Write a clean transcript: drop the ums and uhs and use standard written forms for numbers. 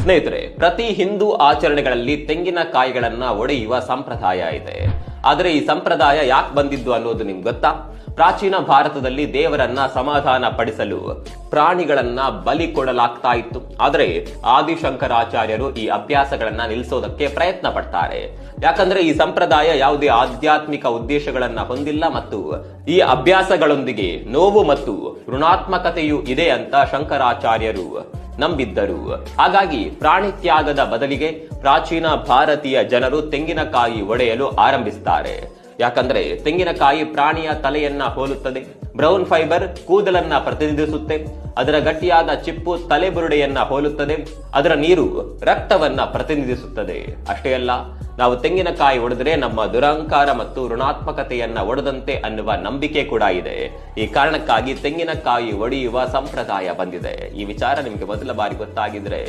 ಸ್ನೇಹಿತರೆ, ಪ್ರತಿ ಹಿಂದೂ ಆಚರಣೆಗಳಲ್ಲಿ ತೆಂಗಿನಕಾಯಿಗಳನ್ನ ಒಡೆಯುವ ಸಂಪ್ರದಾಯ ಇದೆ. ಆದರೆ ಈ ಸಂಪ್ರದಾಯ ಯಾಕೆ ಬಂದಿದ್ದು ಅನ್ನೋದು ನಿಮ್ಗೆ ಗೊತ್ತಾ? ಪ್ರಾಚೀನ ಭಾರತದಲ್ಲಿ ದೇವರನ್ನ ಸಮಾಧಾನ ಪಡಿಸಲು ಪ್ರಾಣಿಗಳನ್ನ ಬಲಿ ಕೊಡಲಾಗ್ತಾ ಇತ್ತು. ಆದರೆ ಆದಿಶಂಕರಾಚಾರ್ಯರು ಈ ಅಭ್ಯಾಸಗಳನ್ನ ನಿಲ್ಲಿಸೋದಕ್ಕೆ ಪ್ರಯತ್ನ ಪಡ್ತಾರೆ. ಯಾಕಂದ್ರೆ ಈ ಸಂಪ್ರದಾಯ ಯಾವುದೇ ಆಧ್ಯಾತ್ಮಿಕ ಉದ್ದೇಶಗಳನ್ನ ಹೊಂದಿಲ್ಲ ಮತ್ತು ಈ ಅಭ್ಯಾಸಗಳೊಂದಿಗೆ ನೋವು ಮತ್ತು ಋಣಾತ್ಮಕತೆಯೂ ಇದೆ ಅಂತ ಶಂಕರಾಚಾರ್ಯರು ನಂಬಿದ್ದರು. ಹಾಗಾಗಿ ಪ್ರಾಣಿ ತ್ಯಾಗದ ಬದಲಿಗೆ ಪ್ರಾಚೀನ ಭಾರತೀಯ ಜನರು ತೆಂಗಿನಕಾಯಿ ಒಡೆಯಲು ಆರಂಭಿಸುತ್ತಾರೆ. ಯಾಕಂದ್ರೆ ತೆಂಗಿನಕಾಯಿ ಪ್ರಾಣಿಯ ತಲೆಯನ್ನ ಹೋಲುತ್ತದೆ. ಬ್ರೌನ್ ಫೈಬರ್ ಕೂದಲನ್ನ ಪ್ರತಿನಿಧಿಸುತ್ತೆ. ಅದರ ಗಟ್ಟಿಯಾದ ಚಿಪ್ಪು ತಲೆಬುರುಡೆಯನ್ನ ಹೋಲುತ್ತದೆ. ಅದರ ನೀರು ರಕ್ತವನ್ನ ಪ್ರತಿನಿಧಿಸುತ್ತದೆ. ಅಷ್ಟೇ ಅಲ್ಲ, ನಾವು ತೆಂಗಿನಕಾಯಿ ಒಡೆದ್ರೆ ನಮ್ಮ ದುರಹಂಕಾರ ಮತ್ತು ಋಣಾತ್ಮಕತೆಯನ್ನ ಒಡೆದಂತೆ ಅನ್ನುವ ನಂಬಿಕೆ ಕೂಡ ಇದೆ. ಈ ಕಾರಣಕ್ಕಾಗಿ ತೆಂಗಿನಕಾಯಿ ಒಡೆಯುವ ಸಂಪ್ರದಾಯ ಬಂದಿದೆ. ಈ ವಿಚಾರ ನಿಮಗೆ ಮೊದಲ ಬಾರಿ ಗೊತ್ತಾಗಿದ್ರೆ